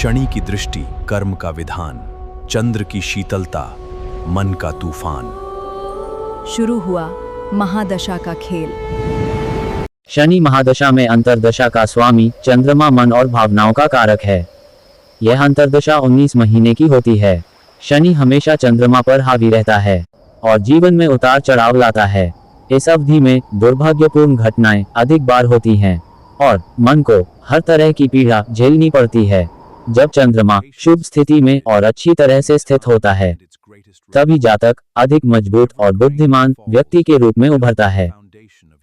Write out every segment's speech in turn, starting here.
शनि की दृष्टि कर्म का विधान, चंद्र की शीतलता मन का तूफान। शुरू हुआ महादशा का खेल। शनि महादशा में अंतर्दशा का स्वामी चंद्रमा मन और भावनाओं का कारक है। यह अंतर्दशा 19 महीने की होती है। शनि हमेशा चंद्रमा पर हावी रहता है और जीवन में उतार चढ़ाव लाता है। इस अवधि में दुर्भाग्यपूर्ण घटनाएं अधिक बार होती हैं और मन को हर तरह की पीड़ा झेलनी पड़ती है। जब चंद्रमा शुभ स्थिति में और अच्छी तरह से स्थित होता है, तभी जातक अधिक मजबूत और बुद्धिमान व्यक्ति के रूप में उभरता है।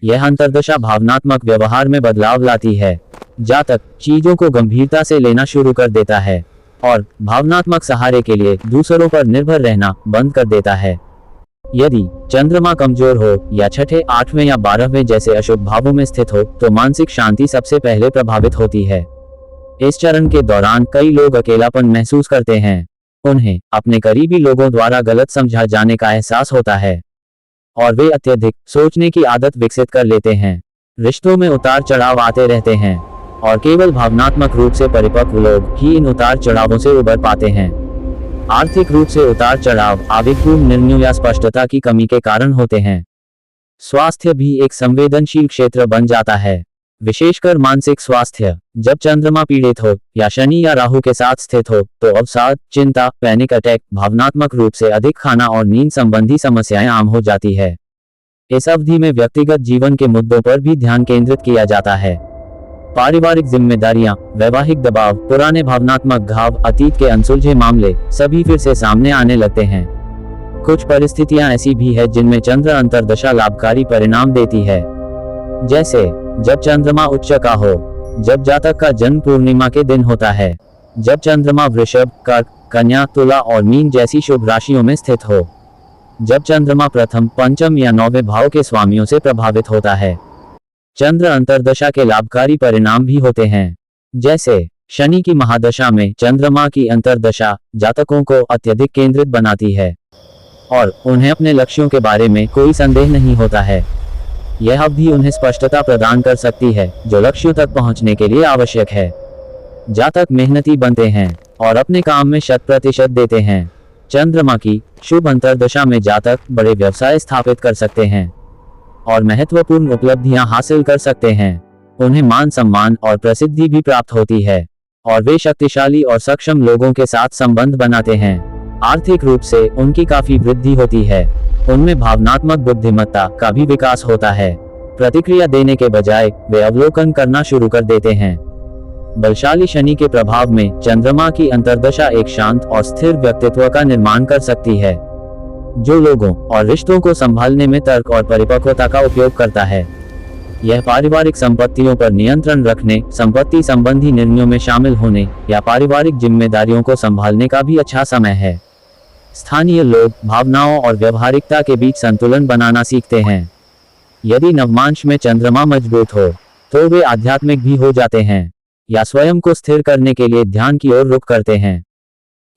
यह अंतर्दशा भावनात्मक व्यवहार में बदलाव लाती है। जातक चीजों को गंभीरता से लेना शुरू कर देता है और भावनात्मक सहारे के लिए दूसरों पर निर्भर रहना बंद कर देता है। यदि चंद्रमा कमजोर हो या छठे, 8वें या 12वें जैसे अशुभ भावों में स्थित हो, तो मानसिक शांति सबसे पहले प्रभावित होती है। इस चरण के दौरान कई लोग अकेलापन महसूस करते हैं। उन्हें अपने करीबी लोगों द्वारा गलत समझा जाने का एहसास होता है और वे अत्यधिक सोचने की आदत विकसित कर लेते हैं। रिश्तों में उतार चढ़ाव आते रहते हैं और केवल भावनात्मक रूप से परिपक्व लोग ही इन उतार चढ़ावों से उबर पाते हैं। आर्थिक रूप से उतार चढ़ाव आवेगपूर्ण निर्णयों या स्पष्टता की कमी के कारण होते हैं। स्वास्थ्य भी एक संवेदनशील क्षेत्र बन जाता है, विशेषकर मानसिक स्वास्थ्य। जब चंद्रमा पीड़ित हो या शनि या राहु के साथ स्थित हो, तो अवसाद, चिंता, पैनिक अटैक, भावनात्मक रूप से अधिक खाना और नींद संबंधी समस्याएं आम हो जाती है। इस अवधि में व्यक्तिगत जीवन के मुद्दों पर भी ध्यान केंद्रित किया जाता है। पारिवारिक जिम्मेदारियां, वैवाहिक दबाव, पुराने भावनात्मक घाव, अतीत के अनसुलझे मामले सभी फिर से सामने आने लगते हैं। कुछ परिस्थितियां ऐसी भी है जिनमें चंद्र अंतर्दशा लाभकारी परिणाम देती है, जैसे जब चंद्रमा उच्च का हो, जब जातक का जन्म पूर्णिमा के दिन होता है, जब चंद्रमा वृषभ, कर्क, कन्या, तुला और मीन जैसी शुभ राशियों में स्थित हो, जब चंद्रमा प्रथम, पंचम या 9वें भाव के स्वामियों से प्रभावित होता है। चंद्र अंतर्दशा के लाभकारी परिणाम भी होते हैं, जैसे शनि की महादशा में चंद्रमा की अंतर्दशा जातकों को अत्यधिक केंद्रित बनाती है और उन्हें अपने लक्ष्यों के बारे में कोई संदेह नहीं होता है। यह अवधि उन्हें स्पष्टता प्रदान कर सकती है जो लक्ष्यों तक पहुंचने के लिए आवश्यक है। जातक मेहनती बनते हैं और अपने काम में 100% देते हैं। चंद्रमा की शुभ अंतर्दशा में जातक बड़े व्यवसाय स्थापित कर सकते हैं और महत्वपूर्ण उपलब्धियां हासिल कर सकते हैं। उन्हें मान सम्मान और प्रसिद्धि भी प्राप्त होती है और वे शक्तिशाली और सक्षम लोगों के साथ संबंध बनाते हैं। आर्थिक रूप से उनकी काफी वृद्धि होती है। उनमें भावनात्मक बुद्धिमत्ता का भी विकास होता है। प्रतिक्रिया देने के बजाय वे अवलोकन करना शुरू कर देते हैं। बलशाली शनि के प्रभाव में चंद्रमा की अंतर्दशा एक शांत और स्थिर व्यक्तित्व का निर्माण कर सकती है, जो लोगों और रिश्तों को संभालने में तर्क और परिपक्वता का उपयोग करता है। यह पारिवारिक संपत्तियों पर नियंत्रण रखने, संपत्ति संबंधी निर्णयों में शामिल होने या पारिवारिक जिम्मेदारियों को संभालने का भी अच्छा समय है। स्थानीय लोग भावनाओं और व्यवहारिकता के बीच संतुलन बनाना सीखते हैं। यदि नवमांश में चंद्रमा मजबूत हो, तो वे आध्यात्मिक भी हो जाते हैं या स्वयं को स्थिर करने के लिए ध्यान की ओर रुख करते हैं।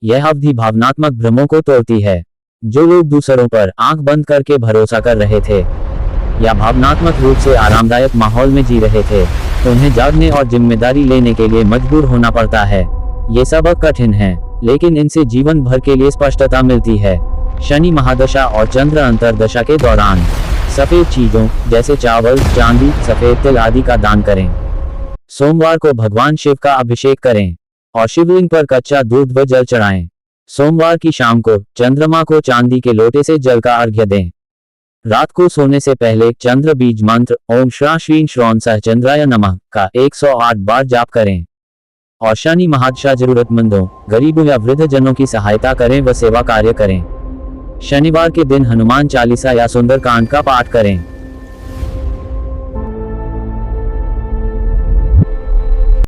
यह अवधि भावनात्मक भ्रमों को तोड़ती है। जो लोग दूसरों पर आंख बंद करके भरोसा कर रहे थे या भावनात्मक रूप से आरामदायक माहौल में जी रहे थे, उन्हें जागने और जिम्मेदारी लेने के लिए मजबूर होना पड़ता है। ये सबक कठिन है, लेकिन इनसे जीवन भर के लिए स्पष्टता मिलती है। शनि महादशा और चंद्र अंतर्दशा के दौरान सफेद चीजों जैसे चावल, चांदी, सफेद तिल आदि का दान करें। सोमवार को भगवान शिव का अभिषेक करें और शिवलिंग पर कच्चा दूध व जल चढ़ाएं। सोमवार की शाम को चंद्रमा को चांदी के लोटे से जल का अर्घ्य दें। रात को सोने से पहले चंद्र बीज मंत्र ओम श्रा श्रीं श्रौण सह चंद्राय नमः का 108 बार जाप करें और शनि महादशा जरूरतमंदों, गरीबों या वृद्ध जनों की सहायता करें व सेवा कार्य करें। शनिवार के दिन हनुमान चालीसा या सुंदरकांड का पाठ करें।